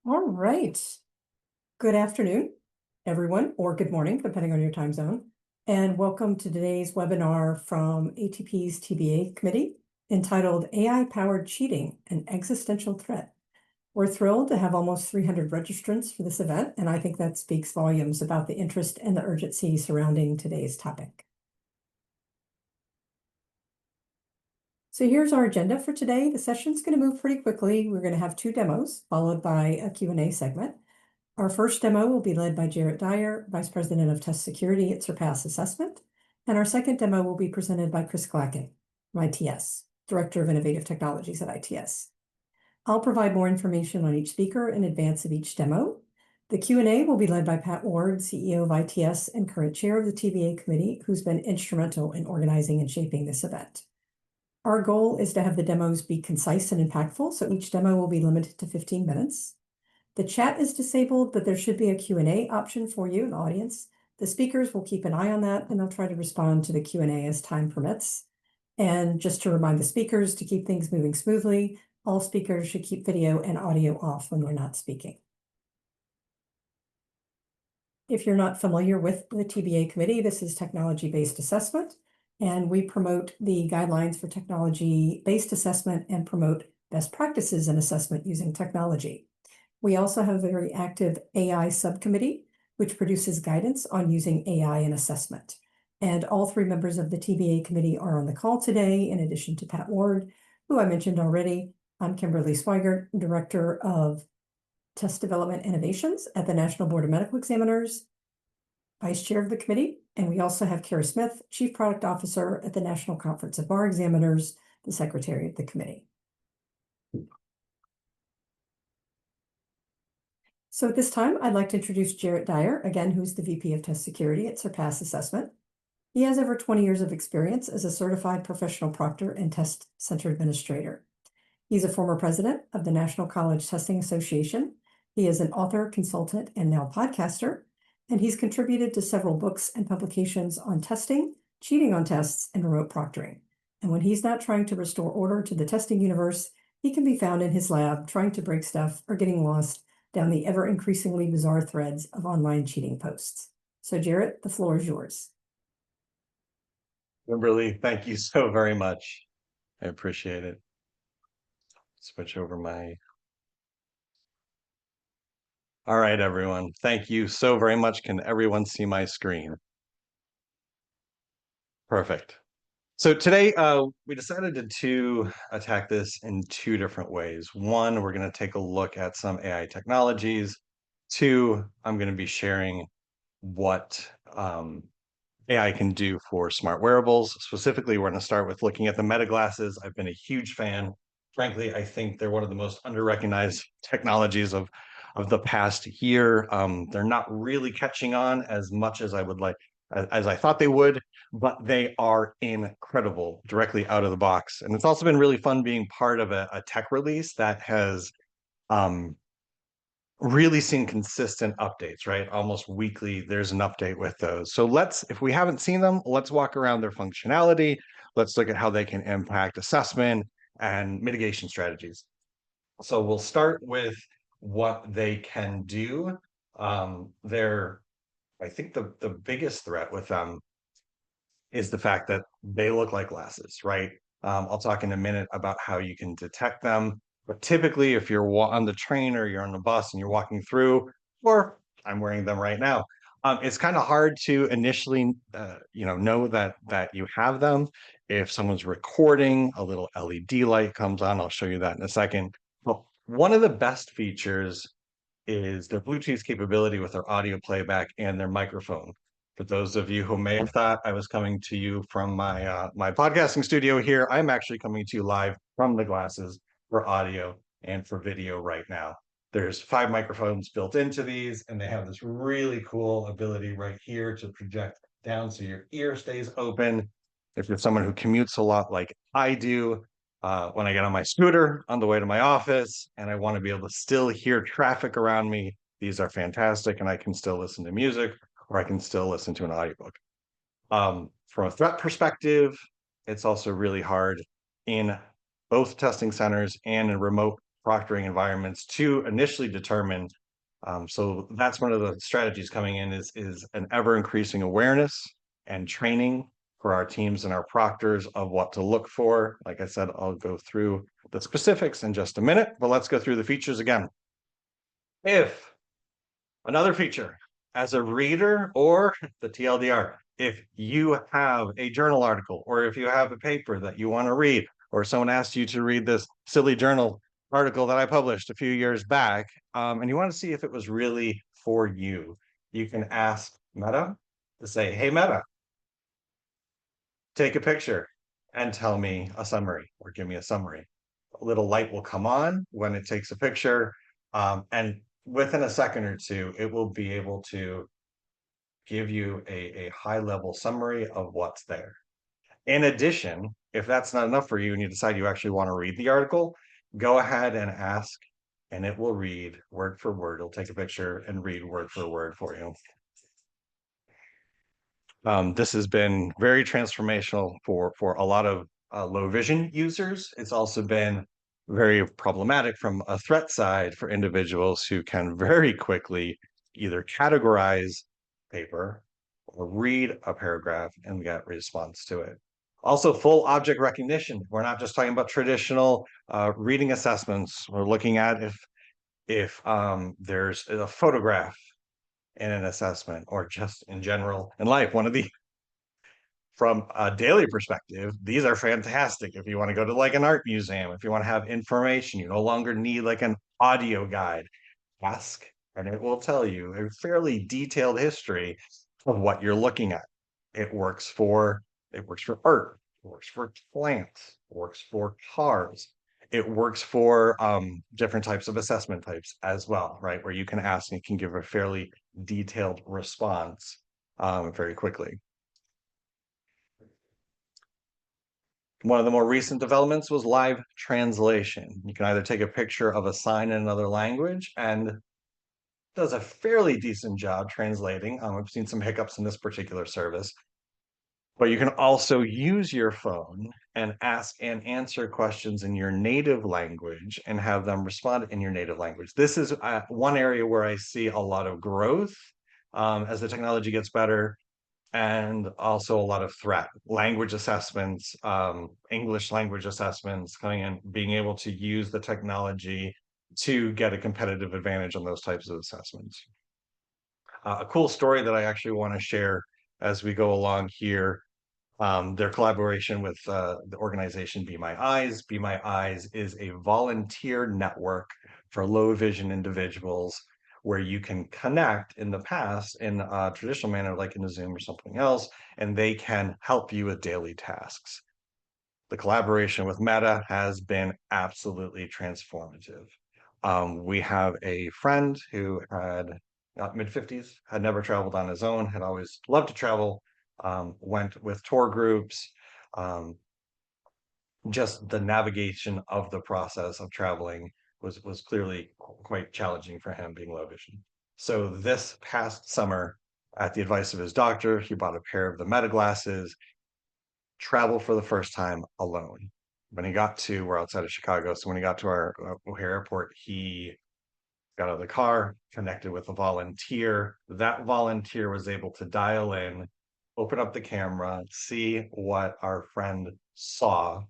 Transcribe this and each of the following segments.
All right. Good afternoon, everyone, or good morning, depending on your time zone. And welcome to today's webinar from ATP's TBA committee entitled AI-Powered Cheating, an Existential Threat. We're thrilled to have almost 300 registrants for this event, and I think that speaks volumes about the interest and the urgency surrounding today's topic. So here's our agenda for today. The session's going to move pretty quickly. We're going to have two demos followed by a Q&A segment. Our first demo will be led by Jarret Dyer, Vice President of Test Security at Surpass Assessment. And our second demo will be presented by Chris Glacken, from ITS, Director of Innovative Technologies at ITS. I'll provide more information on each speaker in advance of each demo. The Q&A will be led by Pat Ward, CEO of ITS and current chair of the TBA committee, who's been instrumental in organizing and shaping this event. Our goal is to have the demos be concise and impactful, so each demo will be limited to 15 minutes. The chat is disabled, but there should be a Q&A option for you in the audience. The speakers will keep an eye on that, and they'll try to respond to the Q&A as time permits. And just to remind the speakers to keep things moving smoothly, all speakers should keep video and audio off when we're not speaking. If you're not familiar with the TBA committee, this is technology-based assessment, and we promote the guidelines for technology-based assessment and promote best practices in assessment using technology. We also have a very active AI subcommittee, which produces guidance on using AI in assessment. And all three members of the TBA committee are on the call today, in addition to Pat Ward, who I mentioned already. I'm Kimberly Swigert, Director of Test Development Innovations at the National Board of Medical Examiners, Vice Chair of the committee. And we also have Kara Smith, Chief Product Officer at the National Conference of Bar Examiners, the Secretary of the committee. So at this time, I'd like to introduce Jarret Dyer, again, who's the VP of Test Security at Surpass Assessment. He has over 20 years of experience as a certified professional proctor and test center administrator. He's a former president of the National College Testing Association. He is an author, consultant, and now podcaster, and he's contributed to several books and publications on testing, cheating on tests, and remote proctoring. And when he's not trying to restore order to the testing universe, he can be found in his lab trying to break stuff or getting lost down the ever-increasingly bizarre threads of online cheating posts. So Jarret, the floor is yours. Kimberly, thank you so very much. I appreciate it. Switch over my... All right, everyone. Thank you so very much. Can everyone see my screen? Perfect. So today, we decided to attack this in two different ways. One, we're going to take a look at some AI technologies. Two, I'm going to be sharing what AI can do for smart wearables. Specifically, we're going to start with looking at the Meta glasses. I've been a huge fan. Frankly, I think they're one of the most under-recognized technologies of the past year. They're not really catching on as much as I would like, as I thought they would, but they are incredible directly out of the box. And it's also been really fun being part of a tech release that has really seen consistent updates, right? Almost weekly, there's an update with those. So if we haven't seen them, let's walk around their functionality. Let's look at how they can impact assessment and mitigation strategies. So we'll start with what they can do. I think the biggest threat with them is the fact that they look like glasses, right? I'll talk in a minute about how you can detect them. But typically, if you're on the train or you're on the bus and you're walking through, or I'm wearing them right now, it's kind of hard to initially, know that you have them. If someone's recording, a little LED light comes on. I'll show you that in a second. Well, one of the best features is their Bluetooth capability with their audio playback and their microphone. For those of you who may have thought I was coming to you from my my podcasting studio here, I'm actually coming to you live from the glasses for audio and for video right now. There's 5 microphones built into these, and they have this really cool ability right here to project down so your ear stays open. If you're someone who commutes a lot like I do, when I get on my scooter on the way to my office and I want to be able to still hear traffic around me, these are fantastic, and I can still listen to music or I can still listen to an audiobook. From a threat perspective, it's also really hard in both testing centers and in remote proctoring environments to initially determine. So that's one of the strategies coming in is an ever increasing awareness and training for our teams and our proctors of what to look for. Like I said, I'll go through the specifics in just a minute, but let's go through the features again. If another feature, as a reader or the TLDR, if you have a journal article or if you have a paper that you want to read, or someone asked you to read this silly journal article that I published a few years back, and you want to see if it was really for you, you can ask Meta to say, hey, Meta, take a picture and tell me a summary or give me a summary. A little light will come on when it takes a picture. And within a second or two, it will be able to give you a high level summary of what's there. In addition, if that's not enough for you and you decide you actually want to read the article, go ahead and ask, and it will read word for word. It'll take a picture and read word for word for you. This has been very transformational for a lot of low vision users. It's also been very problematic from a threat side for individuals who can very quickly either categorize paper or read a paragraph and get response to it. Also, full object recognition. We're not just talking about traditional reading assessments. We're looking at if there's a photograph in an assessment or just in general in life. One of the from a daily perspective, these are fantastic. If you want to go to like an art museum, if you want to have information, you no longer need like an audio guide. Ask, and it will tell you a fairly detailed history of what you're looking at. It works for art, it works for plants, it works for cars. It works for different types of assessment types as well, right? Where you can ask and you can give a fairly detailed response very quickly. One of the more recent developments was live translation. You can either take a picture of a sign in another language and does a fairly decent job translating. I've seen some hiccups in this particular service, but you can also use your phone and ask and answer questions in your native language and have them respond in your native language. This is one area where I see a lot of growth as the technology gets better, and also a lot of threat. Language assessments, English language assessments coming in, being able to use the technology to get a competitive advantage on those types of assessments. A cool story that I actually want to share as we go along here, their collaboration with the organization Be My Eyes. Be My Eyes is a volunteer network for low vision individuals where you can connect in the past in a traditional manner, like in a Zoom or something else, and they can help you with daily tasks. The collaboration with Meta has been absolutely transformative. We have a friend who had mid-50s, had never traveled on his own, had always loved to travel, went with tour groups. Just the navigation of the process of traveling was clearly quite challenging for him, being low vision. So this past summer, at the advice of his doctor, he bought a pair of the Meta glasses, travel for the first time alone. We're outside of Chicago, so when he got to our O'Hare Airport, he got out of the car, connected with a volunteer. That volunteer was able to dial in, open up the camera, see what our friend saw,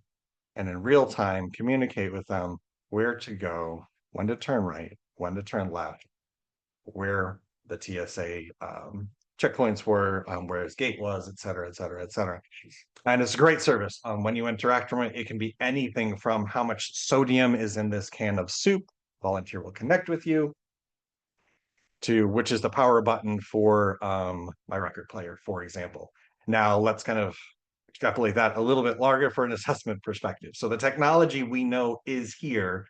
and in real time communicate with them where to go, when to turn right, when to turn left, where the TSA checkpoints were, where his gate was, et cetera, et cetera, et cetera. And it's a great service. When you interact from it, it can be anything from how much sodium is in this can of soup. Volunteer will connect with you, to which is the power button for my record player, for example. Now let's kind of extrapolate that a little bit larger for an assessment perspective. So the technology we know is here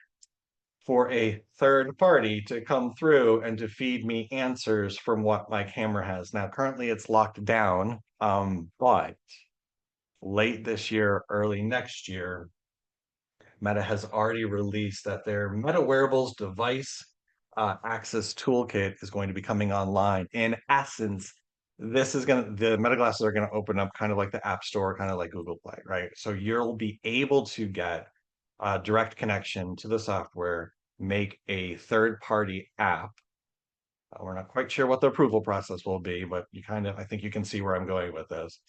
for a third party to come through and to feed me answers from what my camera has. Now, currently it's locked down, but late this year, early next year, Meta has already released that their Meta Wearables device access toolkit is going to be coming online. In essence, the Meta glasses are going to open up kind of like the App Store, kind of like Google Play, right? So you'll be able to get a direct connection to the software make a third-party app. We're not quite sure what the approval process will be, but I think you can see where I'm going with this,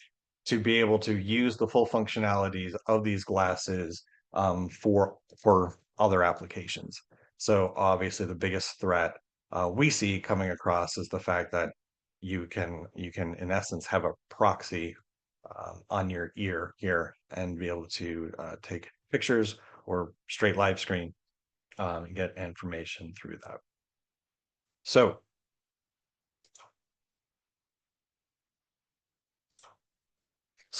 to be able to use the full functionalities of these glasses for other applications. So obviously the biggest threat we see coming across is the fact that you can in essence have a proxy on your ear here and be able to take pictures or straight live screen and get information through that. So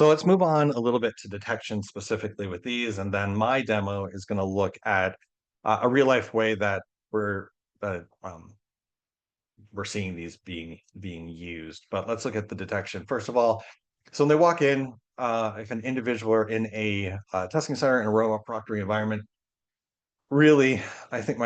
let's move on a little bit to detection specifically with these, and then my demo is going to look at a real life way that that we're seeing these being used. But let's look at the detection first of all. So when they walk in, if an individual are in a testing center in a remote proctoring environment, really, I think uh,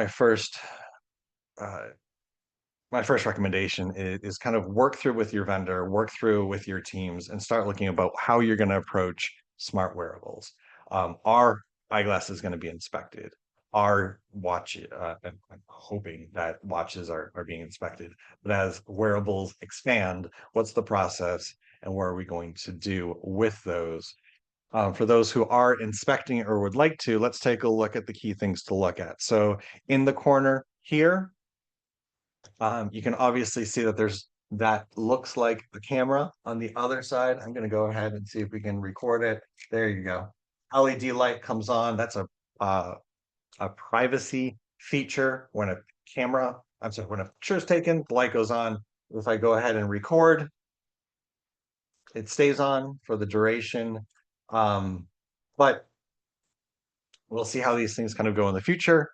my first recommendation is kind of work through with your vendor, work through with your teams, and start looking about how you're going to approach smart wearables. Our eyeglass is going to be inspected. Our watch, I'm hoping that watches are being inspected. But as wearables expand, what's the process and what are we going to do with those? For those who are inspecting or would like to, let's take a look at the key things to look at. So in the corner here, you can obviously see that that looks like the camera on the other side. I'm going to go ahead and see if we can record it. There you go. LED light comes on. That's a privacy feature when when a picture is taken, the light goes on. If I go ahead and record, it stays on for the duration. But we'll see how these things kind of go in the future.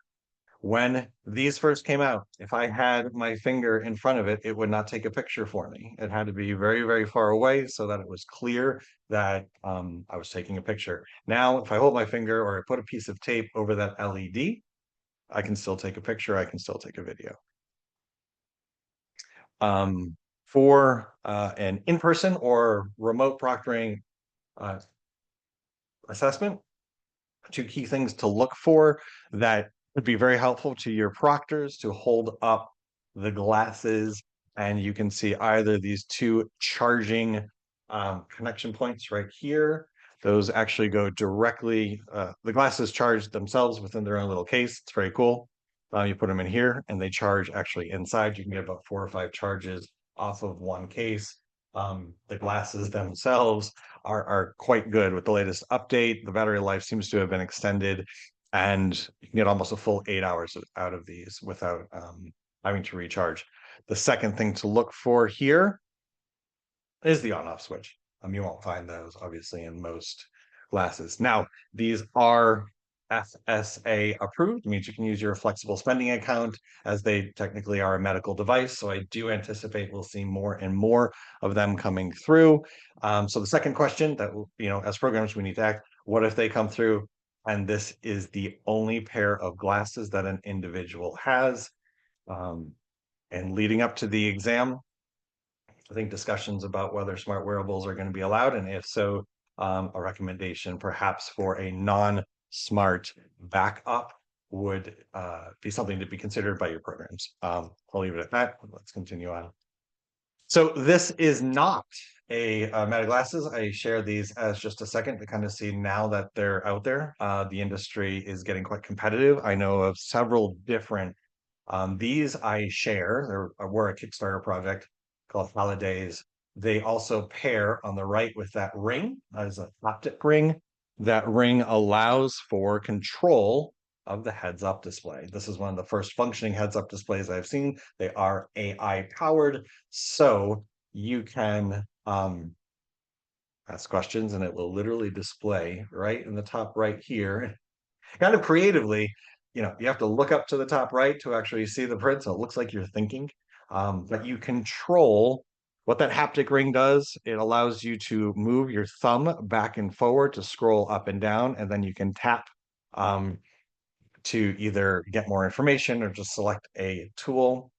When these first came out, if I had my finger in front of it, it would not take a picture for me. It had to be very, very far away so that it was clear that I was taking a picture. Now, if I hold my finger or I put a piece of tape over that LED, I can still take a picture. I can still take a video. For an in-person or remote proctoring uh, assessment, two key things to look for that would be very helpful to your proctors to hold up the glasses, and you can see either these two charging connection points right here. Those actually go directly, the glasses charge themselves within their own little case. It's very cool. You put them in here and they charge actually inside. You can get about 4 or 5 charges off of one case. The glasses themselves are quite good with the latest update. The battery life seems to have been extended, and you can get almost a full 8 hours out of these without having to recharge. The second thing to look for here is the on-off switch. You won't find those obviously in most glasses. Now, these are FSA approved, means you can use your flexible spending account, as they technically are a medical device. So I do anticipate we'll see more and more of them coming through. So the second question that, as programmers, we need to act, what if they come through and this is the only pair of glasses that an individual has? And leading up to the exam, I think discussions about whether smart wearables are going to be allowed, and if so, a recommendation perhaps for a non-smart backup would be something to be considered by your programs. I'll leave it at that. Let's continue on. So this is not a Meta glasses. I share these as just a second to kind of see now that they're out there. The industry is getting quite competitive. I know of several different these I share. We're a Kickstarter project called Holidays. They also pair on the right with that ring as a haptic ring. That ring allows for control of the heads-up display. This is one of the first functioning heads-up displays I've seen. They are AI powered, so you can ask questions and it will literally display right in the top right here. Kind of creatively, you have to look up to the top right to actually see the print, so it looks like you're thinking. But you control what that haptic ring does. It allows you to move your thumb back and forward to scroll up and down, and then you can tap to either get more information or just select a tool.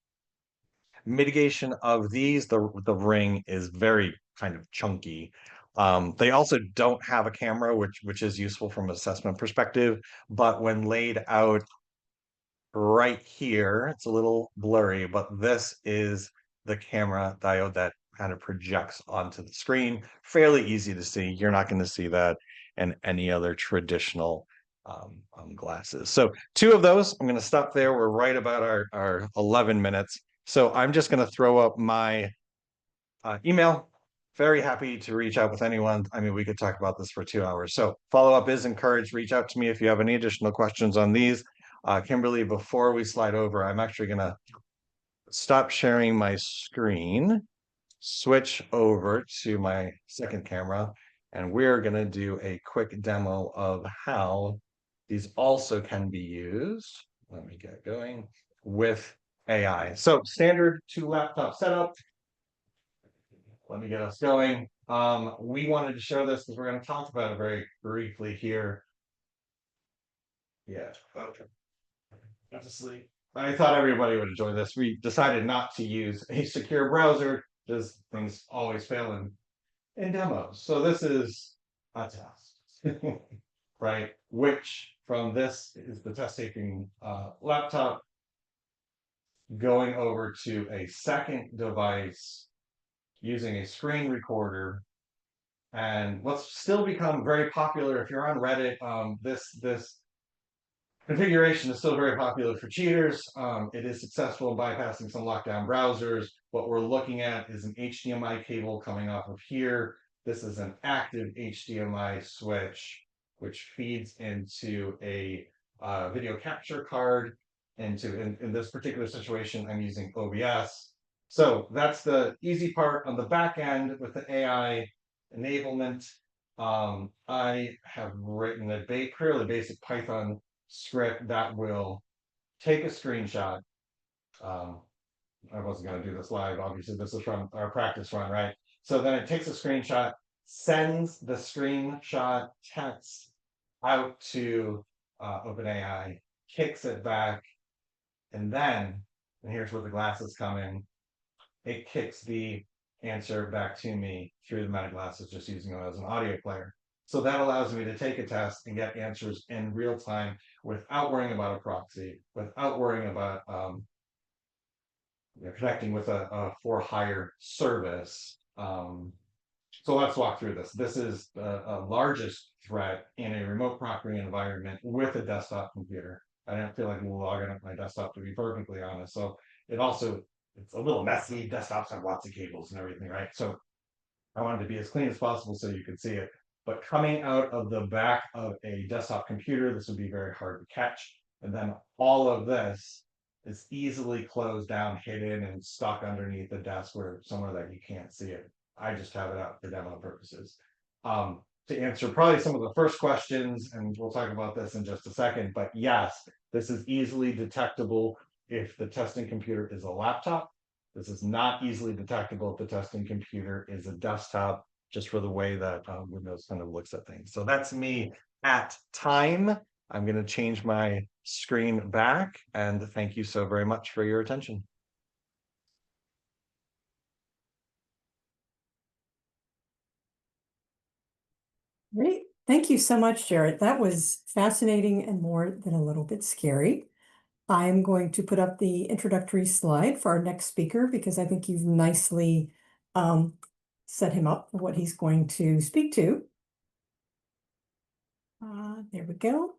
Mitigation of these, the ring is very kind of chunky. They also don't have a camera, which is useful from an assessment perspective, but when laid out right here. It's a little blurry, but this is the camera diode that kind of projects onto the screen. Fairly easy to see. You're not going to see that in any other traditional glasses. So 2 of those, I'm going to stop there. We're right about our 11 minutes. So I'm just going to throw up my email. Very happy to reach out with anyone. I mean, we could talk about this for 2 hours. So follow-up is encouraged. Reach out to me if you have any additional questions on these. Kimberly, before we slide over, I'm actually going to stop sharing my screen, switch over to my second camera, and we're going to do a quick demo of how these also can be used. Let me get going with AI. So standard 2-laptop setup. Let me get us going. We wanted to show this because we're going to talk about it very briefly here. Yeah, okay. Obviously, I thought everybody would enjoy this. We decided not to use a secure browser because things always fail in demos. So this is a test, right? Which from this is the test taking laptop going over to a second device using a screen recorder. And what's still become very popular, if you're on Reddit, this configuration is still very popular for cheaters. It is successful in bypassing some lockdown browsers. What we're looking at is an HDMI cable coming off of here. This is an active HDMI switch, which feeds into a video capture card. In this particular situation, I'm using OBS. So that's the easy part. On the back end with the AI enablement, I have written a fairly basic Python script that will take a screenshot. I wasn't going to do this live. Obviously, this is from our practice run, right? So then it takes a screenshot, sends the screenshot text out to OpenAI, kicks it back, and then, and here's where the glasses come in, it kicks the answer back to me through the Meta glasses, just using them as an audio player. So that allows me to take a test and get answers in real time without worrying about a proxy, without worrying about connecting with a for-hire service. So let's walk through this. This is the largest threat in a remote proctoring environment with a desktop computer. I don't feel like we'll log in at my desktop, to be perfectly honest. So it's a little messy. Desktops have lots of cables and everything, right? So I wanted to be as clean as possible so you could see it. But coming out of the back of a desktop computer, this would be very hard to catch. And then all of this is easily closed down, hidden, and stuck underneath the desk where somewhere that you can't see it. I just have it out for demo purposes. To answer probably some of the first questions, and we'll talk about this in just a second, but yes, this is easily detectable if the testing computer is a laptop. This is not easily detectable if the testing computer is a desktop, just for the way that Windows kind of looks at things. So that's me at time. I'm going to change my screen back, and thank you so very much for your attention. Great. Thank you so much, Jarret. That was fascinating and more than a little bit scary. I'm going to put up the introductory slide for our next speaker because I think you've nicely set him up for what he's going to speak to. There we go.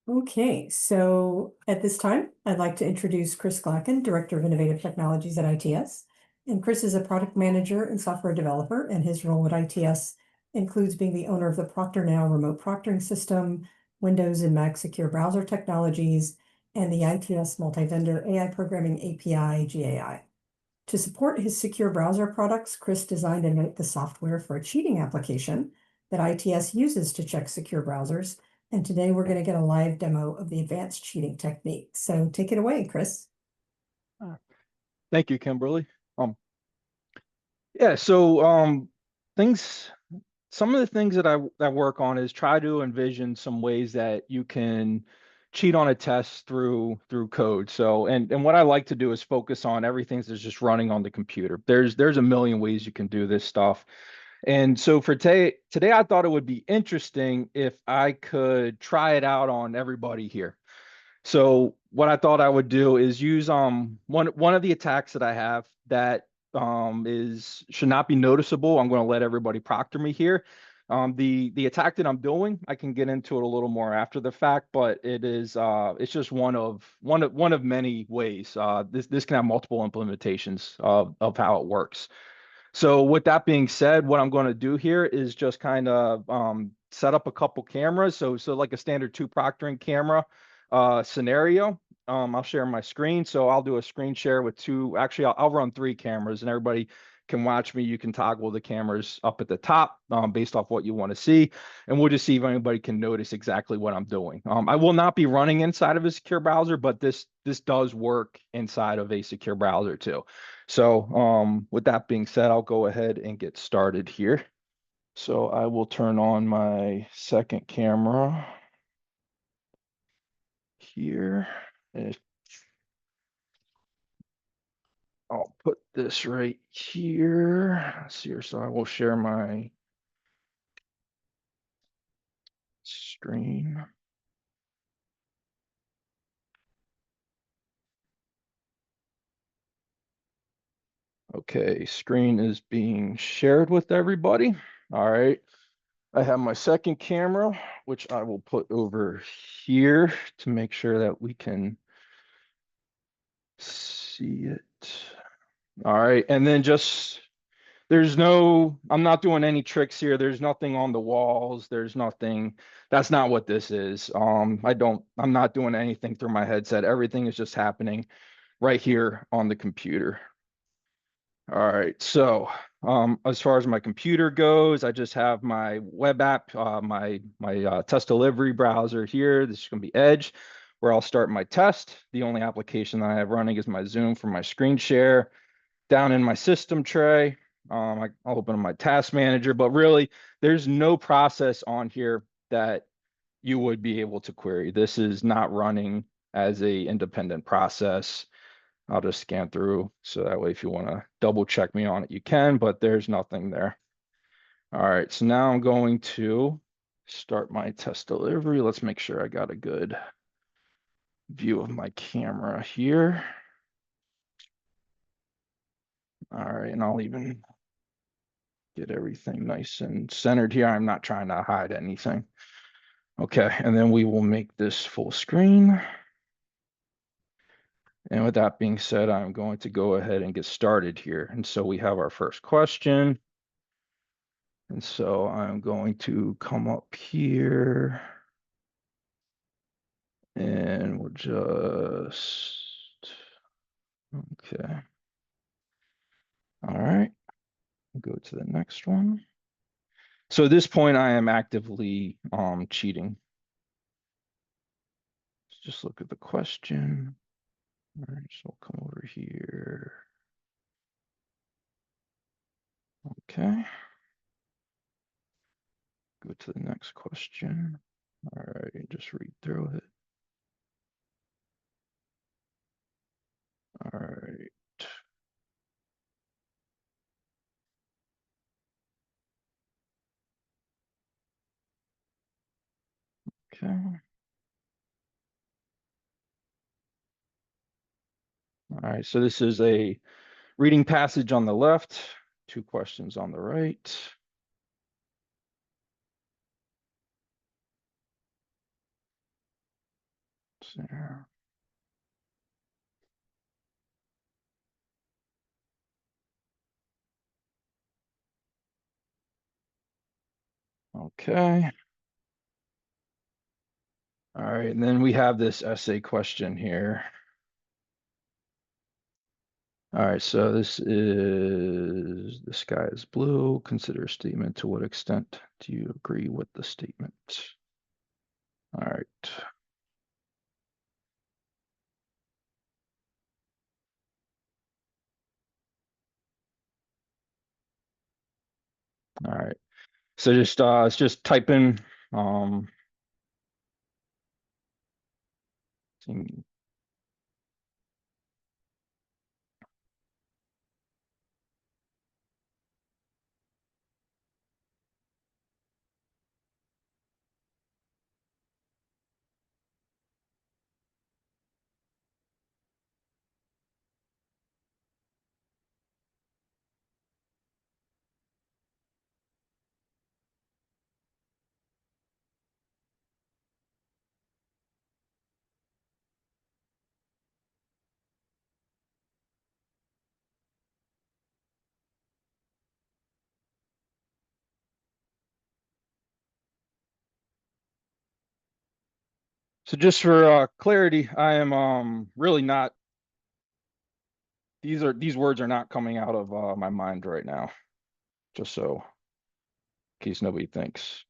Okay, so at this time, I'd like to introduce Chris Glacken, Director of Innovative Technologies at ITS. And Chris is a product manager and software developer, and his role at ITS includes being the owner of the ProctorNow remote proctoring system, Windows and Mac secure browser technologies, and the ITS multi-vendor AI programming API, GAI. To support his secure browser products, Chris designed and wrote the software for a cheating application that ITS uses to check secure browsers. And today we're going to get a live demo of the advanced cheating technique. So take it away, Chris. Thank you, Kimberly. Yeah, so some of the things that I work on is try to envision some ways that you can cheat on a test through code. So and what I like to do is focus on everything that's just running on the computer. There's a million ways you can do this stuff. And so for today, I thought it would be interesting if I could try it out on everybody here. So what I thought I would do is use one of the attacks that I have that is should not be noticeable. I'm going to let everybody proctor me here. The attack that I'm doing, I can get into it a little more after the fact, but it's just one of many ways. This can have multiple implementations of how it works. So with that being said, what I'm going to do here is just kind of set up a couple cameras. So like a standard two proctoring camera scenario. I'll share my screen. So I'll do a screen share with two. Actually, I'll run three cameras, and everybody can watch me. You can toggle the cameras up at the top based off what you want to see, and we'll just see if anybody can notice exactly what I'm doing. I will not be running inside of a secure browser, but this does work inside of a secure browser too. So with that being said, I'll go ahead and get started here. So I will turn on my second camera here. And I'll put this right here. Let's see here. So I will share my screen. Okay, screen is being shared with everybody. All right. I have my second camera, which I will put over here to make sure that we can see it. All right. And then I'm not doing any tricks here. There's nothing on the walls. There's nothing. That's not what this is. I'm not doing anything through my headset. Everything is just happening right here on the computer. All right, so as far as my computer goes, I just have my web app, my test delivery browser here. This is going to be Edge, where I'll start my test. The only application that I have running is my Zoom for my screen share. Down in my system tray, I'll open my task manager, but really, there's no process on here that you would be able to query. This is not running as a independent process. I'll just scan through so that way if you want to double check me on it, you can, but there's nothing there. All right, so now I'm going to start my test delivery. Let's make sure I got a good view of my camera here. All right, and I'll even get everything nice and centered here. I'm not trying to hide anything. Okay, and then we will make this full screen. And with that being said, I'm going to go ahead and get started here. And so we have our first question. And so I'm going to come up here and we'll just, okay. All right, go to the next one. So at this point, I am actively cheating. Let's just look at the question. All right, so I'll come over here. Okay. Go to the next question. All right, just read through it. All right. Okay. All right, so this is a reading passage on the left, two questions on the right. There. Okay. All right, and then we have this essay question here. All right, so this sky is blue. Consider a statement. To what extent do you agree with the statement? All right. All right. So just it's just type in So just for clarity, I am really not. These words are not coming out of my mind right now. Just so, in case nobody thinks.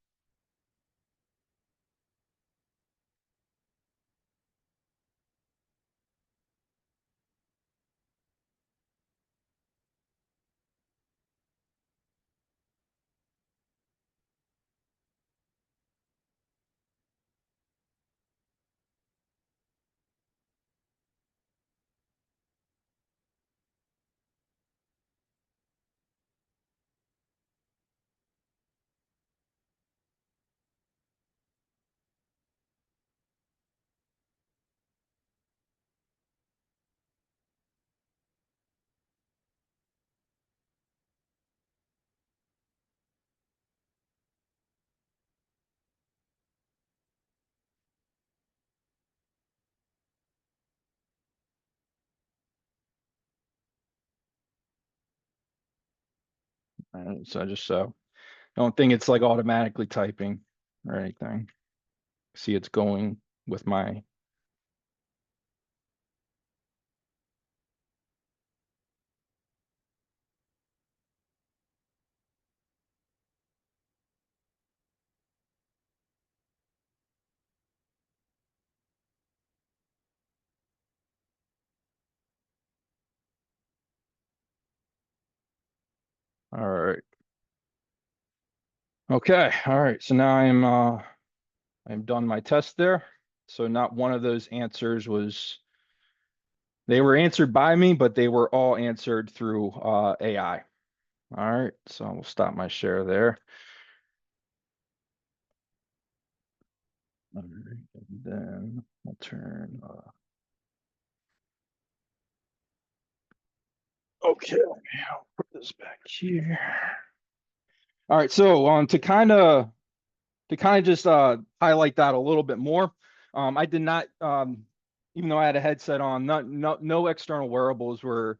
So I just don't think it's like automatically typing or anything. See, it's going with my. All right. Okay. All right. So now I'm done my test there. So not one of those answers was. They were answered by me, but they were all answered through AI. All right. So we'll stop my share there. All right. And then I'll turn. Okay. I'll put this back here. All right. So to kind of just highlight that a little bit more, I did not, even though I had a headset on, no external wearables were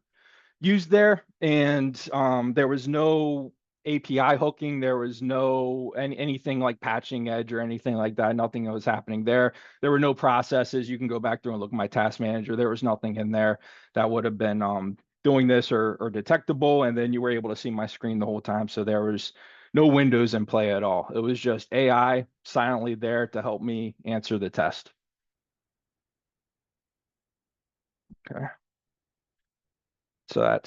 used there, and there was no API hooking, there was no anything like patching edge or anything like that. Nothing that was happening there. There were no processes. You can go back through and look at my task manager. There was nothing in there that would have been doing this or detectable, and then you were able to see my screen the whole time. So there was no windows in play at all. It was just AI silently there to help me answer the test. Okay. So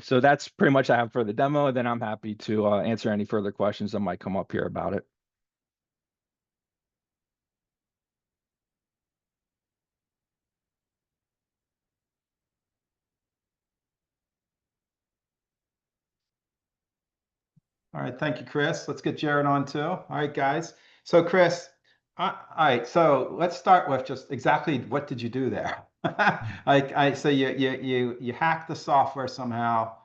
so that's pretty much I have for the demo. Then I'm happy to answer any further questions that might come up here about it. All right, thank you, Chris. Let's get Jarret on too. All right, guys. So Chris, all right, so let's start with just exactly what did you do there? So you hacked the software somehow.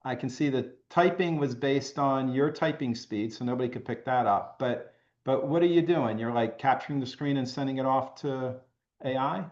I can see the typing was based on your typing speed, so nobody could pick that up. But what are you doing? You're like capturing the screen and sending it off to AI?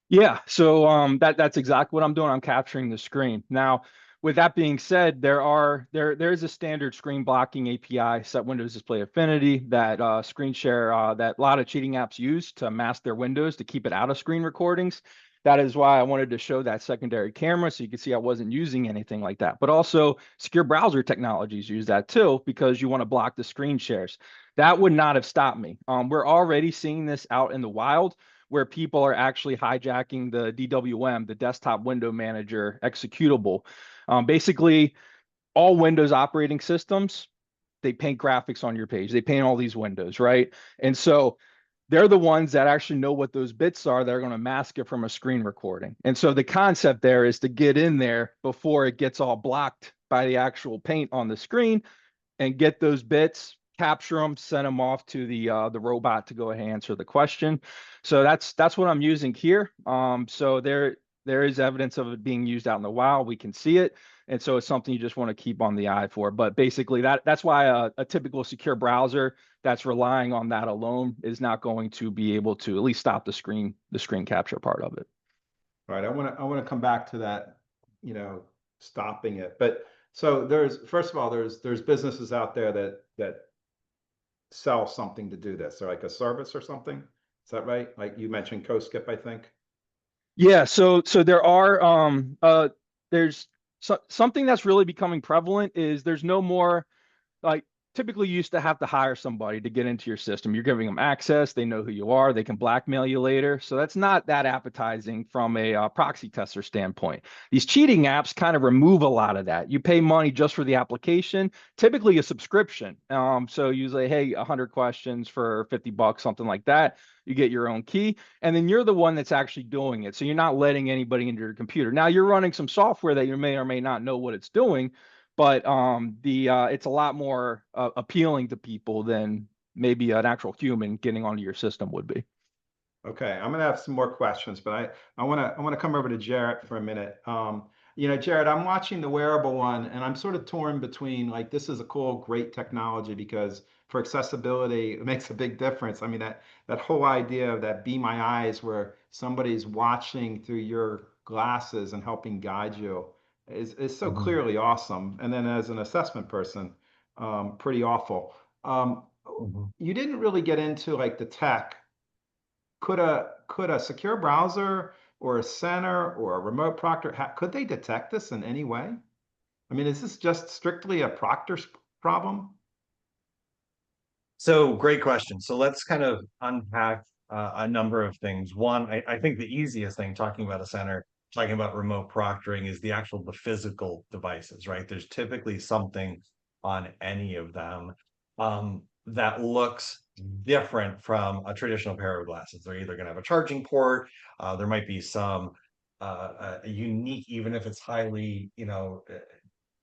Yeah, so that's exactly what I'm doing. I'm capturing the screen. Now, with that being said, there's a standard screen blocking API, set Windows Display Affinity, that screen share that a lot of cheating apps use to mask their windows to keep it out of screen recordings. That is why I wanted to show that secondary camera so you can see I wasn't using anything like that. But also secure browser technologies use that too because you want to block the screen shares. That would not have stopped me. We're already seeing this out in the wild where people are actually hijacking the DWM, the desktop window manager executable. Basically, all Windows operating systems, they paint graphics on your page. They paint all these windows, right? And so they're the ones that actually know what those bits are that are going to mask it from a screen recording. And so the concept there is to get in there before it gets all blocked by the actual paint on the screen and get those bits, capture them, send them off to the robot to go ahead and answer the question. So that's what I'm using here. So there is evidence of it being used out in the wild. We can see it, and so it's something you just want to keep on the eye for. But basically, that's why a typical secure browser that's relying on that alone is not going to be able to at least stop the screen capture part of it. All right, I want to come back to that, stopping it. But so there's first of all there's businesses out there that sell something to do this, or like a service or something. Is that right? Like you mentioned CoSkip, I think. Yeah, so there are there's something that's really becoming prevalent is there's no more like typically you used to have to hire somebody to get into your system. You're giving them access, they know who you are, they can blackmail you later. So that's not that appetizing from a proxy tester standpoint. These cheating apps kind of remove a lot of that. You pay money just for the application, typically a subscription. So usually, hey, 100 questions for $50, something like that. You get your own key, and then you're the one that's actually doing it. So you're not letting anybody into your computer. Now you're running some software that you may or may not know what it's doing, but it's a lot more appealing to people than maybe an actual human getting onto your system would be. Okay, I'm gonna have some more questions, but I wanna come over to Jarret for a minute. You know, Jarret, I'm watching the wearable one, and I'm sort of torn between like this is a cool, great technology because for accessibility, it makes a big difference. I mean, that whole idea of that Be My Eyes, where somebody's watching through your glasses and helping guide you, is so clearly awesome. And then as an assessment person, pretty awful. You didn't really get into like the tech. Could a secure browser or a center or a remote proctor, could they detect this in any way? I mean, is this just strictly a proctor's problem? So great question. So let's kind of unpack a number of things. One, I think the easiest thing talking about a center, talking about remote proctoring is the physical devices, right? There's typically something on any of them that looks different from a traditional pair of glasses. They're either going to have a charging port, there might be some unique, even if it's highly, uh,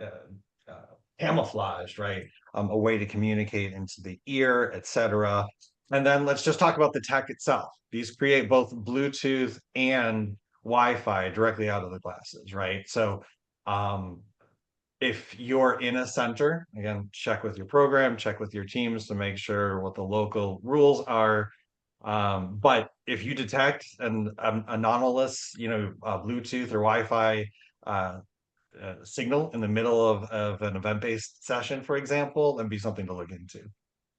uh, camouflaged, right? A way to communicate into the ear, etc. And then let's just talk about the tech itself. These create both Bluetooth and Wi-Fi directly out of the glasses, right? So if you're in a center, again, check with your program, check with your teams to make sure what the local rules are. But if you detect an anomalous, Bluetooth or Wi-Fi signal in the middle of an event-based session, for example, then be something to look into.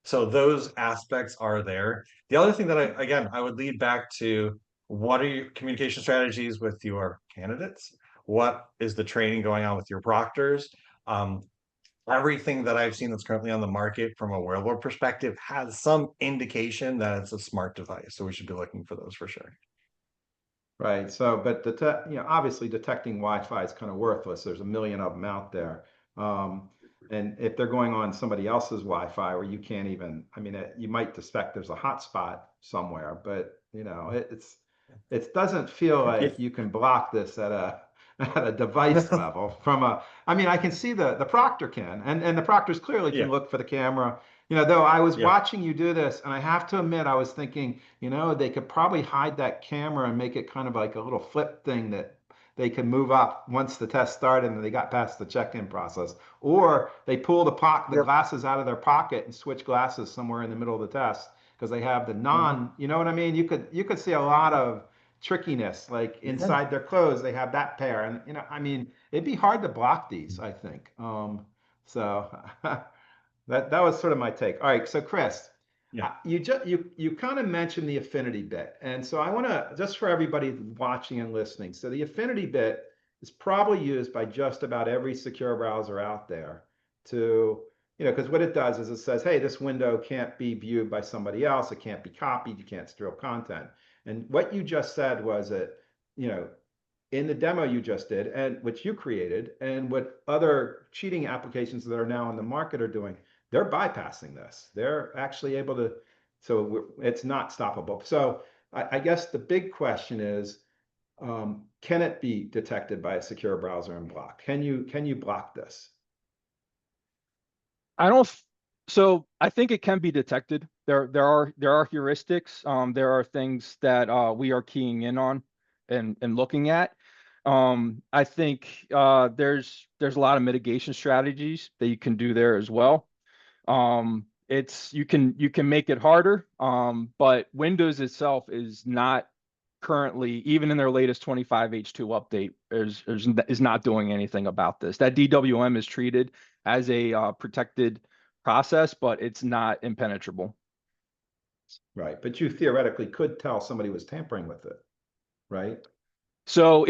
So those aspects are there. The other thing that I would lead back to, what are your communication strategies with your candidates? What is the training going on with your proctors? Everything that I've seen that's currently on the market from a wearable perspective has some indication that it's a smart device. So we should be looking for those for sure. Right. So, but obviously detecting Wi-Fi is kind of worthless. There's a million of them out there. And if they're going on somebody else's Wi-Fi where you can't even, I mean, you might suspect there's a hotspot somewhere, but it doesn't feel like you can block this at a at a device level from a, I mean, I can see the proctor can, and the proctors clearly can look for the camera. Though I was watching you do this, and I have to admit, I was thinking, they could probably hide that camera and make it kind of like a little flip thing that they can move up once the test started and they got past the check-in process. Or they pull the glasses out of their pocket and switch glasses somewhere in the middle of the test because they have the you know what I mean? You could see a lot of trickiness, like inside their clothes, they have that pair. And, I mean, it'd be hard to block these, I think. So that was sort of my take. All right, so Chris, you kind of mentioned the affinity bit, and so I want to, just for everybody watching and listening, so the affinity bit is probably used by just about every secure browser out there to, because what it does is it says, hey, this window can't be viewed by somebody else, it can't be copied, you can't steal content. And what you just said was that, in the demo you just did, and which you created, and what other cheating applications that are now on the market are doing, they're bypassing this. They're actually able to, so it's not stoppable. So I guess the big question is, can it be detected by a secure browser and blocked? Can you block this? I don't. So I think it can be detected. There are heuristics. There are things that we are keying in on and looking at. I think there's a lot of mitigation strategies that you can do there as well. You can make it harder, but Windows itself is not currently, even in their latest 25H2 update, is not doing anything about this. That DWM is treated as a protected process, but it's not impenetrable. Right. But you theoretically could tell somebody was tampering with it, right? So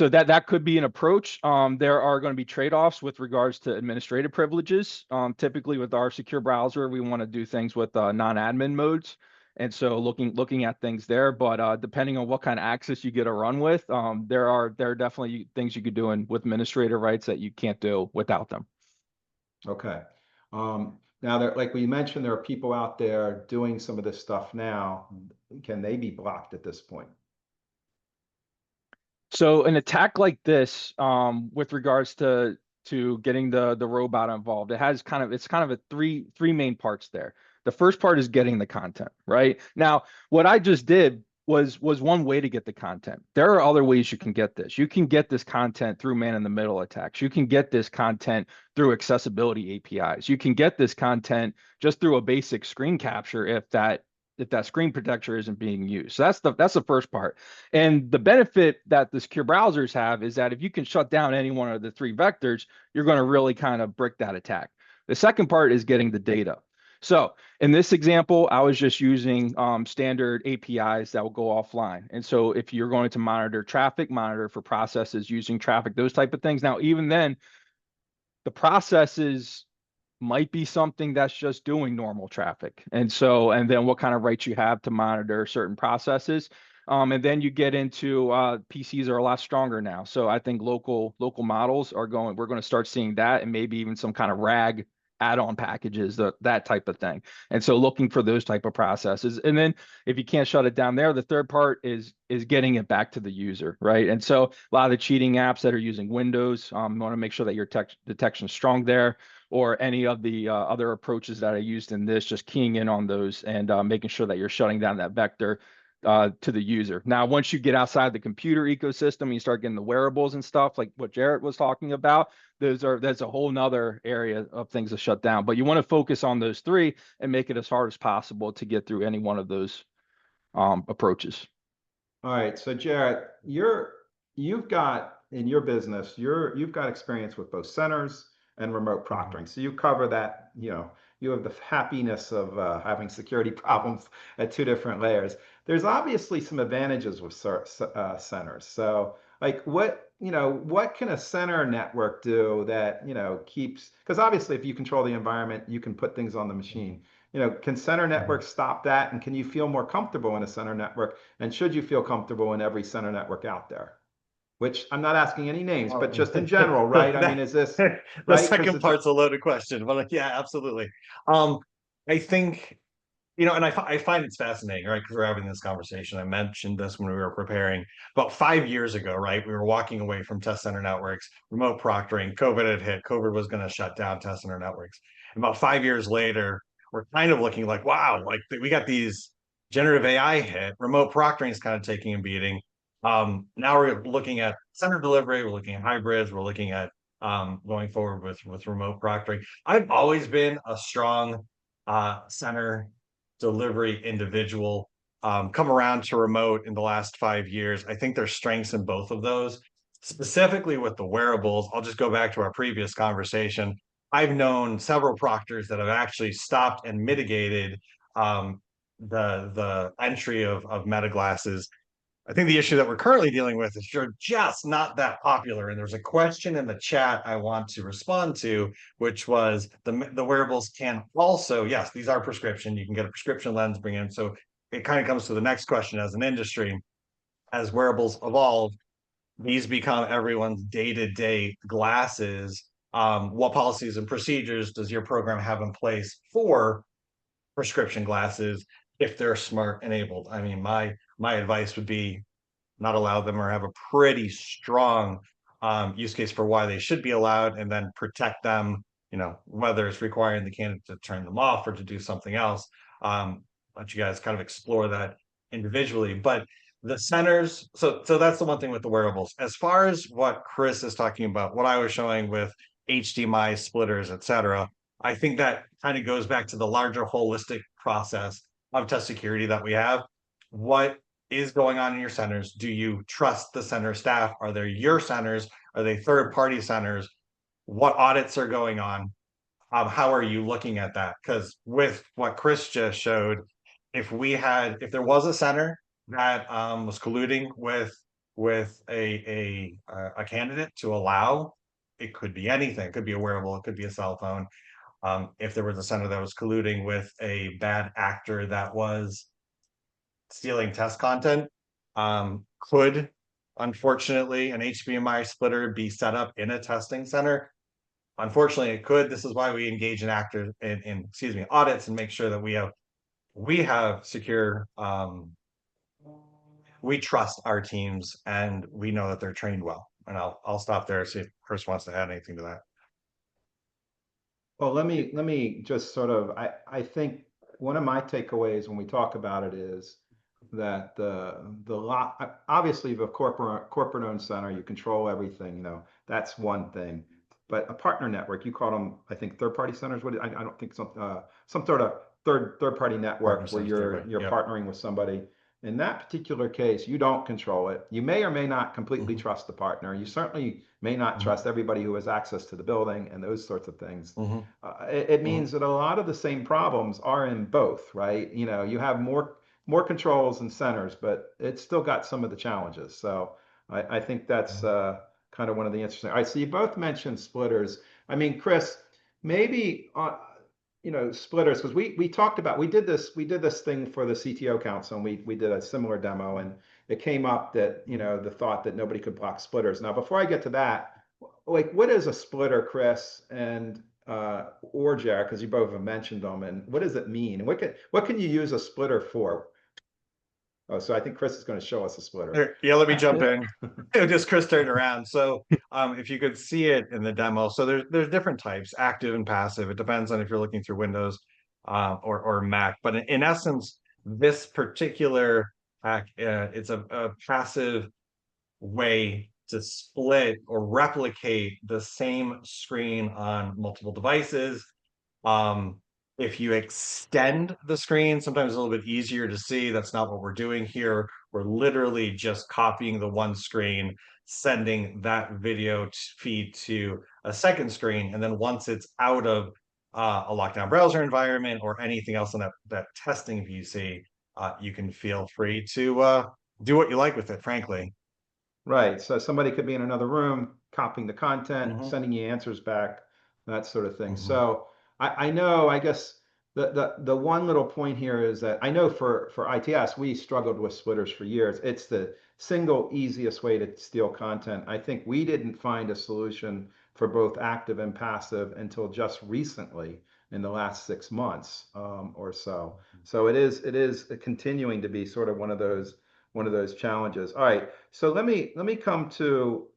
that could be an approach. There are going to be trade-offs with regards to administrative privileges. Typically with our secure browser, we want to do things with non-admin modes. And so looking at things there, but depending on what kind of access you get to run with, there are definitely things you could do with administrative rights that you can't do without them. Okay. Now, there, like we mentioned, there are people out there doing some of this stuff now. Can they be blocked at this point? So an attack like this, with regards to getting the robot involved, it's kind of a three main parts there. The first part is getting the content, right? Now, what I just did was one way to get the content. There are other ways you can get this. You can get this content through man-in-the-middle attacks. You can get this content through accessibility APIs. You can get this content just through a basic screen capture if that screen protector isn't being used. So that's the first part. And the benefit that the secure browsers have is that if you can shut down any one of the three vectors, you're going to really kind of brick that attack. The second part is getting the data. So in this example, I was just using standard APIs that will go offline. And so if you're going to monitor traffic, monitor for processes using traffic, those type of things. Now, even then, the processes might be something that's just doing normal traffic. And then what kind of rights you have to monitor certain processes. And then you get into PCs are a lot stronger now. So I think local models we're going to start seeing that, and maybe even some kind of RAG add-on packages, that type of thing. And so looking for those type of processes. And then if you can't shut it down there, the third part is getting it back to the user, right? And so a lot of the cheating apps that are using Windows, you want to make sure that your detection is strong there, or any of the other approaches that I used in this, just keying in on those and making sure that you're shutting down that vector to the user. Now, once you get outside the computer ecosystem and you start getting the wearables and stuff like what Jarret was talking about, that's a whole nother area of things to shut down. But you want to focus on those three and make it as hard as possible to get through any one of those approaches. All right. So Jarret, you've got in your business, you've got experience with both centers and remote proctoring. So you cover that, you have the happiness of having security problems at two different layers. There's obviously some advantages with centers. So like what can a center network do that, keeps, because obviously if you control the environment, you can put things on the machine. Can center networks stop that? And can you feel more comfortable in a center network? And should you feel comfortable in every center network out there? Which I'm not asking any names, but just in general, right? I mean, is this the right? second part's a loaded question, but like, yeah, absolutely. I think, and I find it's fascinating, right? Because we're having this conversation. I mentioned this when we were preparing about 5 years ago, right? We were walking away from test center networks, remote proctoring, COVID had hit, COVID was going to shut down test center networks. And about 5 years later, we're kind of looking like, wow, like we got these generative AI hit, remote proctoring is kind of taking a beating. Now we're looking at center delivery, we're looking at hybrids, we're looking at going forward with remote proctoring. I've always been a strong center delivery individual. Come around to remote in the last 5 years. I think there's strengths in both of those. Specifically with the wearables, I'll just go back to our previous conversation. I've known several proctors that have actually stopped and mitigated the entry of meta glasses. I think the issue that we're currently dealing with is you're just not that popular. And there's a question in the chat I want to respond to, which was the wearables can also, yes, these are prescription. You can get a prescription lens, bring in. So it kind of comes to the next question as an industry. As wearables evolve, these become everyone's day-to-day glasses. What policies and procedures does your program have in place for prescription glasses if they're smart enabled? I mean, my advice would be not allow them, or have a pretty strong use case for why they should be allowed, and then protect them, whether it's requiring the candidate to turn them off or to do something else. Let you guys kind of explore that individually. But the centers, so that's the one thing with the wearables. As far as what Chris is talking about, what I was showing with HDMI splitters, et cetera, I think that kind of goes back to the larger holistic process of test security that we have. What is going on in your centers? Do you trust the center staff? Are they your centers? Are they third-party centers? What audits are going on? how are you looking at that? Because with what Chris just showed, if there was a center that was colluding with a candidate to allow, it could be anything, it could be a wearable, it could be a cell phone. If there was a center that was colluding with a bad actor that was stealing test content, could, unfortunately, an HDMI splitter be set up in a testing center? Unfortunately, it could. This is why we engage in actors in excuse me, audits and make sure that we have secure, we trust our teams and we know that they're trained well. And I'll stop there, see if Chris wants to add anything to that. Well, let me just sort of, I think one of my takeaways when we talk about it is that the lot, obviously the corporate owned center, you control everything, that's one thing. But a partner network, you call them, I think, third-party centers. I don't think some sort of third-party network Partner where centers, you're third-party, yep. partnering with somebody. In that particular case, you don't control it. You may or may not completely trust the partner. You certainly may not trust everybody who has access to the building and those sorts of things. It means that a lot of the same problems are in both, right? You have more controls and centers, but it's still got some of the challenges. So I think that's kind of one of the interesting. All right, so you both mentioned splitters. I mean, Chris, maybe splitters, because we talked about, we did this thing for the CTO Council, and we did a similar demo, and it came up that the thought that nobody could block splitters. Now, before I get to that, like, what is a splitter, Chris, and or Jarret, because you both have mentioned them, and what does it mean? And what can you use a splitter for? Oh, so I think Chris is going to show us a splitter. Yeah, let me jump in. Just Chris turned around. So if you could see it in the demo, so there's different types, active and passive. It depends on if you're looking through Windows or Mac. But in essence, this particular hack, it's a passive way to split or replicate the same screen on multiple devices. If you extend the screen, sometimes it's a little bit easier to see. That's not what we're doing here. We're literally just copying the one screen, sending that video feed to a second screen. And then once it's out of a lockdown browser environment or anything else in that testing view, you can feel free to do what you like with it, frankly. Right. So somebody could be in another room, copying the content, sending you answers back, that sort of thing. So I know, I guess the one little point here is that I know for ITS, we struggled with splitters for years. It's the single easiest way to steal content. I think we didn't find a solution for both active and passive until just recently in the last 6 months or so. So it is continuing to be sort of one of those challenges. All right, so let me come to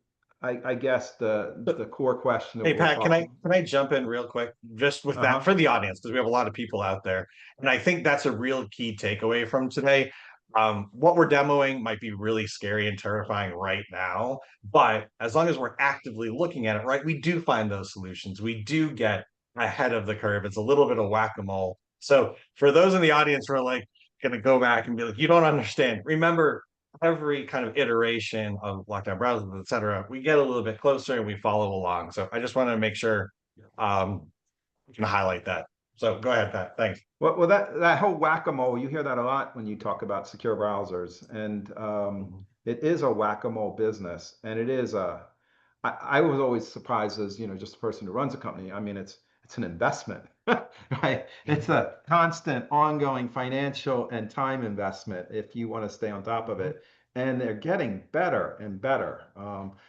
I guess the core question. Hey Pat, can I jump in real quick just with that for the audience, because we have a lot of people out there, and I think that's a real key takeaway from today. What we're demoing might be really scary and terrifying right now, but as long as we're actively looking at it, right, we do find those solutions. We do get ahead of the curve. It's a little bit of whack-a-mole. So for those in the audience who are like going to go back and be like, you don't understand, remember, every kind of iteration of lockdown browsers, et cetera, we get a little bit closer and we follow along. So I just wanted to make sure we can highlight that. So go ahead, Pat. Thanks. Well, that whole whack-a-mole, you hear that a lot when you talk about secure browsers, and it is a whack-a-mole business, and it is I was always surprised as just a person who runs a company. I mean, it's an investment, right? It's a constant, ongoing financial and time investment if you want to stay on top of it. And they're getting better and better.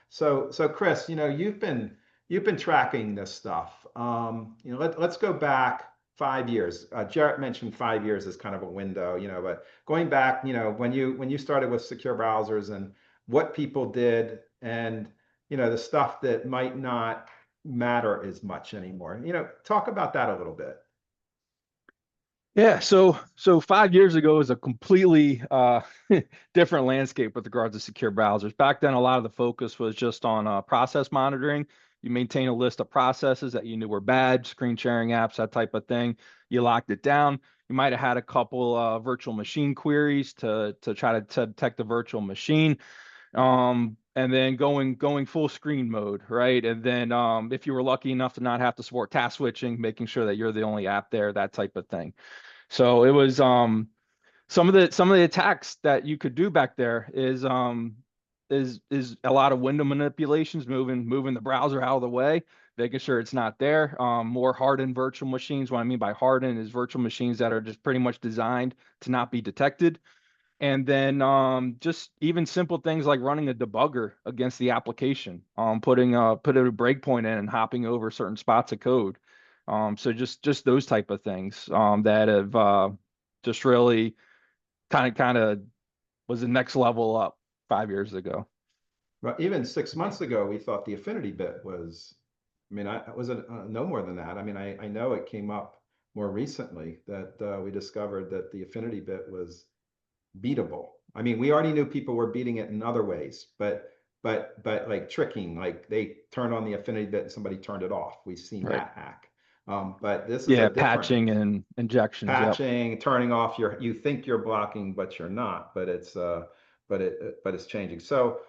So Chris, you've been tracking this stuff. Let's go back 5 years. Jarret mentioned 5 years as kind of a window, but going back, when you started with secure browsers and what people did, and the stuff that might not matter as much anymore. Talk about that a little bit. Yeah, so 5 years ago is a completely different landscape with regards to secure browsers. Back then, a lot of the focus was just on process monitoring. You maintain a list of processes that you knew were bad, screen sharing apps, that type of thing. You locked it down. You might have had a couple virtual machine queries to try to detect the virtual machine. And then going full screen mode, right? And then if you were lucky enough to not have to support task switching, making sure that you're the only app there, that type of thing. So it was some of the attacks that you could do back there is a lot of window manipulations, moving the browser out of the way, making sure it's not there. More hardened virtual machines. What I mean by hardened is virtual machines that are just pretty much designed to not be detected. And then just even simple things like running a debugger against the application, putting a breakpoint in and hopping over certain spots of code. So just those type of things that have just really kind of was the next level up 5 years ago. Well, even 6 months ago, we thought the affinity bit was, I mean, I was no more than that. I mean, I know it came up more recently that we discovered that the affinity bit was beatable. I mean, we already knew people were beating it in other ways, but like tricking, like they turned on the affinity bit and somebody turned it off. We've seen Right. that hack. But this is Yeah, a different patching and injections. Yep. patching, turning off you think you're blocking, but you're not, but it's but it's changing. So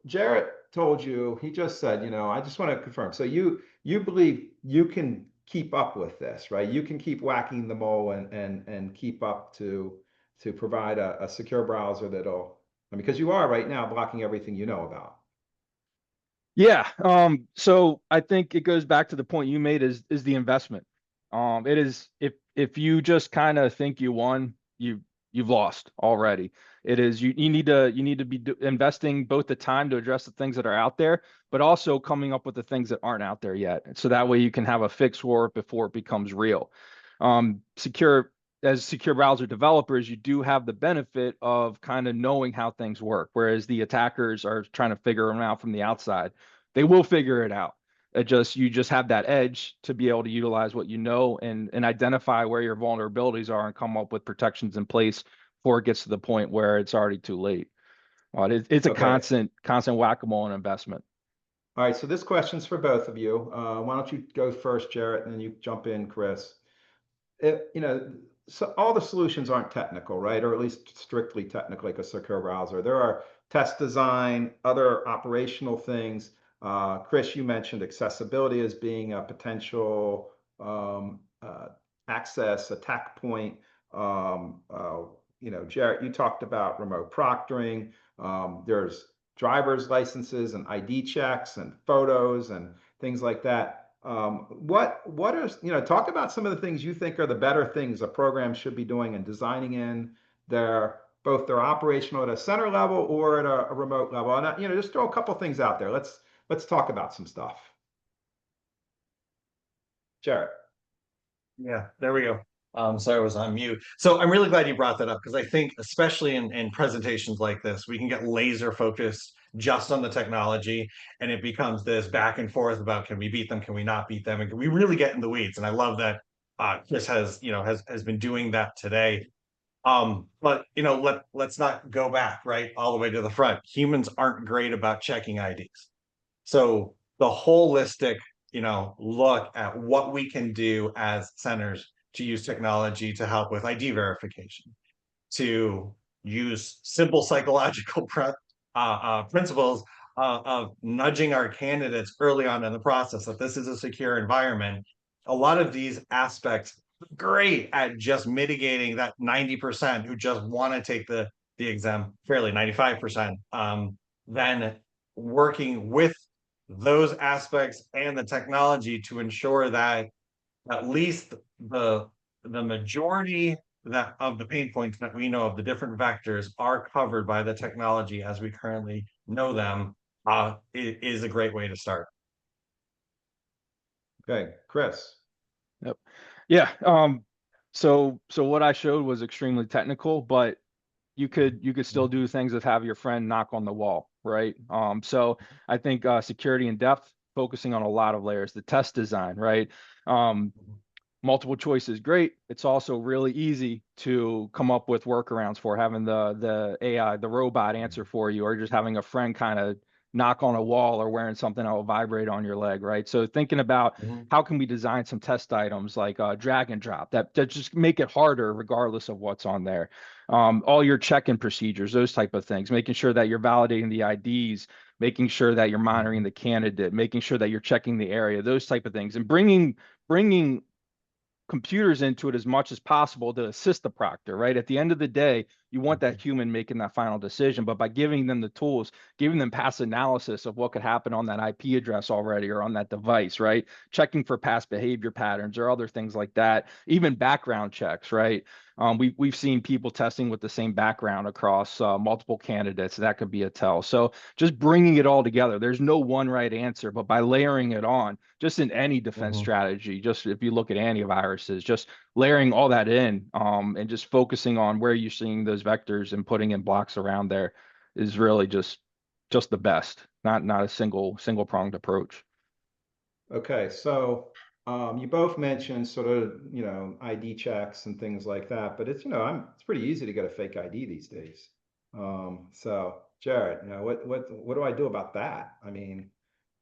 Jarret told you, he just said, I just want to confirm. So you believe you can keep up with this, right? You can keep whacking the mole and keep up to provide a secure browser that'll, because you are right now blocking everything you know about. Yeah. So I think it goes back to the point you made is the investment. It is if you just kind of think you won, you've lost already. It is you need to be investing both the time to address the things that are out there, but also coming up with the things that aren't out there yet. So that way you can have a fix for it before it becomes real. As secure browser developers, you do have the benefit of kind of knowing how things work, whereas the attackers are trying to figure them out from the outside. They will figure it out. You just have that edge to be able to utilize what you know and identify where your vulnerabilities are and come up with protections in place before it gets to the point where it's already too late. It's a Okay. constant whack-a-mole and investment. All right, so this question's for both of you. Why don't you go first, Jarret, and then you jump in, Chris. So all the solutions aren't technical, right? Or at least strictly technical, like a secure browser. There are test design, other operational things. Chris, you mentioned accessibility as being a potential access attack point. Jarret, you talked about remote proctoring. There's driver's licenses and ID checks and photos and things like that. What is, talk about some of the things you think are the better things a program should be doing and designing in both their operational at a center level or at a remote level. And just throw a couple things out there. Let's talk about some stuff. Jarret. Yeah, there we go. Sorry, I was on mute. So I'm really glad you brought that up because I think, especially in presentations like this, we can get laser focused just on the technology, and it becomes this back and forth about can we beat them, can we not beat them, and can we really get in the weeds? And I love that Chris has been doing that today. But let's not go back all the way to the front. Humans aren't great about checking IDs. So the holistic, look at what we can do as centers to use technology to help with ID verification, to use simple psychological principles of nudging our candidates early on in the process that this is a secure environment. A lot of these aspects great at just mitigating that 90% who just want to take the exam fairly, 95%. Then working with those aspects and the technology to ensure that at least the majority of the pain points that we know of the different vectors are covered by the technology as we currently know them, is a great way to start. Okay, Chris. Yep. Yeah. So what I showed was extremely technical, but you could still do things that have your friend knock on the wall, right? So I think security in depth, focusing on a lot of layers, the test design, right? Multiple choice is great. It's also really easy to come up with workarounds for having the AI, the robot answer for you, or just having a friend kind of knock on a wall or wearing something that will vibrate on your leg, right? So thinking about how can we design some test items like drag and drop that just make it harder regardless of what's on there. All your check-in procedures, those type of things, making sure that you're validating the IDs, making sure that you're monitoring the candidate, making sure that you're checking the area, those type of things, and bringing computers into it as much as possible to assist the proctor, right? At the end of the day, you want that human making that final decision, but by giving them the tools, giving them past analysis of what could happen on that IP address already or on that device, right? Checking for past behavior patterns or other things like that, even background checks, right? We've seen people testing with the same background across multiple candidates. That could be a tell. So just bringing it all together. There's no one right answer, but by layering it on, just in any defense strategy, just if you look at antiviruses, just layering all that in and just focusing on where you're seeing those vectors and putting in blocks around there is really just the best, not a single pronged approach. Okay, so you both mentioned sort of, ID checks and things like that, but it's, it's pretty easy to get a fake ID these days. So Jarret, what do I do about that? I mean,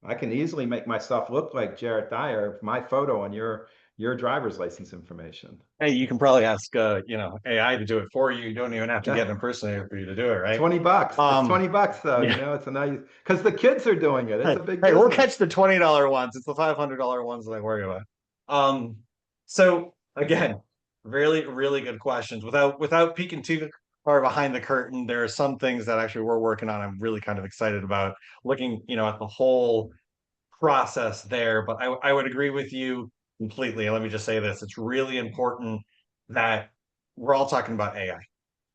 I can easily make myself look like Jarret Dyer, my photo on your driver's license information. Hey, you can probably ask, AI to do it for you. You don't even have to get an impersonator for you to do it, right? $20. It's $20 though, yeah. it's a nice, because the kids are doing it. It's a big Hey, we'll business. catch the $20 ones. It's the $500 ones that I worry about. So again, really, really good questions. Without peeking too far behind the curtain, there are some things that actually we're working on. I'm really kind of excited about looking, at the whole process there. But I would agree with you completely. And let me just say this: it's really important that we're all talking about AI.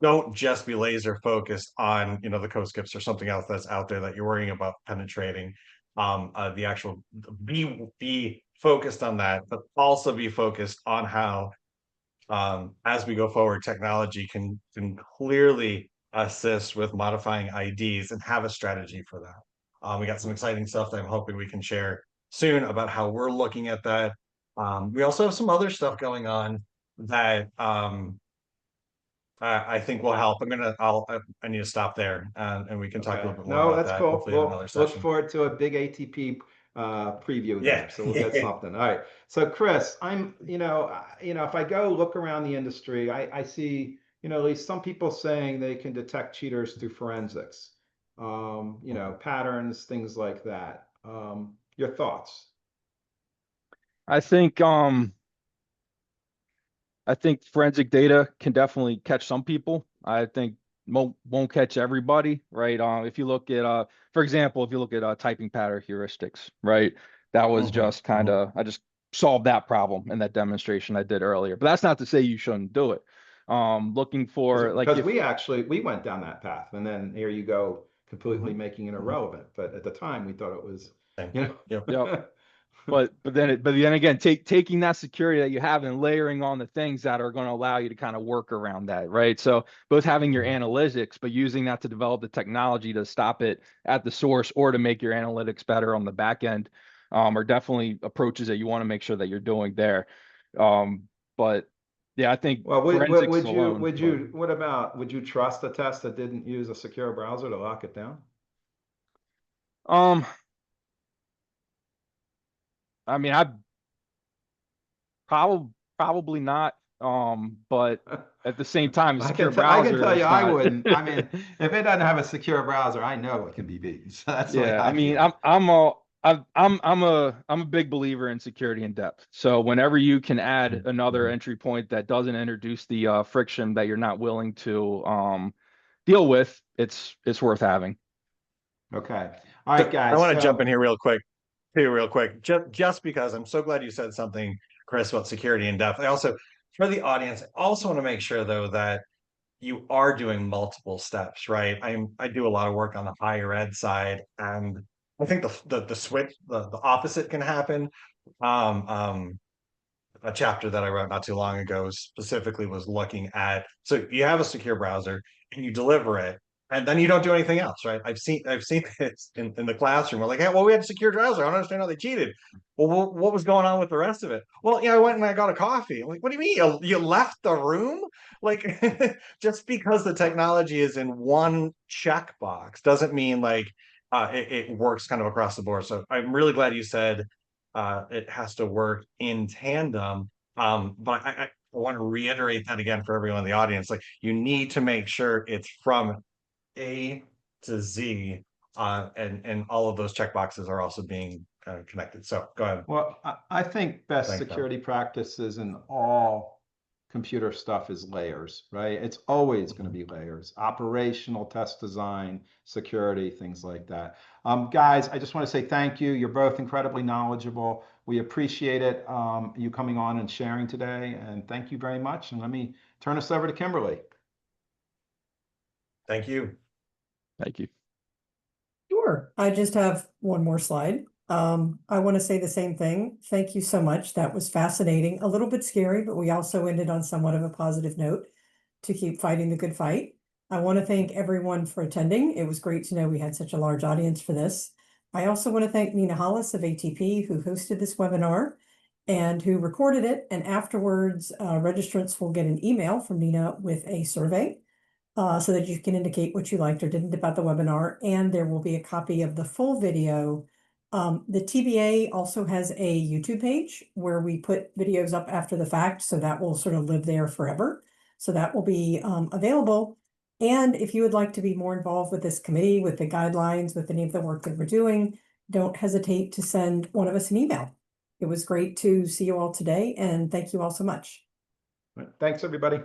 Don't just be laser focused on the code skips or something else that's out there that you're worrying about penetrating. The actual be focused on that, but also be focused on how as we go forward, technology can clearly assist with modifying IDs and have a strategy for that. We got some exciting stuff that I'm hoping we can share soon about how we're looking at that. We also have some other stuff going on that I think will help. I need to stop there and we can talk a Okay. little bit more No, about that's that, cool. hopefully in We'll another look session. forward to a big ATP preview Yeah. there. So we'll get something. All right. So Chris, I'm, if I go look around the industry, I see, at least some people saying they can detect cheaters through forensics, patterns, things like that. Your thoughts? I think forensic data can definitely catch some people. I think won't catch everybody, right? If you look at, for example, if you look at typing pattern heuristics, right? That was just kind of, I just solved that problem in that demonstration I did earlier. But that's not to say you shouldn't do it. Looking for because we went down that path, and then here you go, completely making it irrelevant. But at the time, we thought it was, Yep. But then again, taking that security that you have and layering on the things that are going to allow you to kind of work around that, right? So both having your analytics, but using that to develop the technology to stop it at the source or to make your analytics better on the back end, are definitely approaches that you want to make sure that you're doing there. But yeah, I think well, forensics alone. would you trust a test that didn't use a secure browser to lock it down? I mean, probably not. But at the same time, a secure I can browser tell you, is I not. wouldn't. I mean, if it doesn't have a secure browser, I know it can be beat. So that's the way Yeah, I mean, feel. I'm a big believer in security in depth. So whenever you can add another entry point that doesn't introduce the friction that you're not willing to deal with, it's worth having. Okay. All right, guys. I want to jump in here real quick, just because I'm so glad you said something, Chris, about security in depth. I also, for the audience, I also want to make sure though that you are doing multiple steps, right? I do a lot of work on the higher ed side, and I think the switch, the opposite can happen. A chapter that I wrote not too long ago specifically was looking at, so you have a secure browser and you deliver it, and then you don't do anything else, right? I've seen this in the classroom. We're like, hey, well, we had a secure browser. I don't understand how they cheated. Well, what was going on with the rest of it? Well, yeah, I went and I got a coffee. I'm like, what do you mean? You left the room? Like, just because the technology is in one checkbox doesn't mean like it works kind of across the board. So I'm really glad you said it has to work in tandem. But I want to reiterate that again for everyone in the audience. Like, you need to make sure it's from A to Z, and all of those checkboxes are also being connected. So go ahead. Well, I think best Thanks, Tom. security practices in all computer stuff is layers, right? It's always going to be layers, operational test design, security, things like that. Guys, I just want to say thank you. You're both incredibly knowledgeable. We appreciate it, you coming on and sharing today, and thank you very much. And let me turn us over to Kimberly. Thank you. Thank you. Sure. I just have one more slide. I want to say the same thing. Thank you so much. That was fascinating, a little bit scary, but we also ended on somewhat of a positive note to keep fighting the good fight. I want to thank everyone for attending. It was great to know we had such a large audience for this. I also want to thank Nina Hollis of ATP, who hosted this webinar and who recorded it. And afterwards, registrants will get an email from Nina with a survey, so that you can indicate what you liked or didn't about the webinar, and there will be a copy of the full video. The TBA also has a YouTube page where we put videos up after the fact, so that will sort of live there forever. So that will be available. And if you would like to be more involved with this committee, with the guidelines, with any of the work that we're doing, don't hesitate to send one of us an email. It was great to see you all today, and thank you all so much. Thanks, everybody.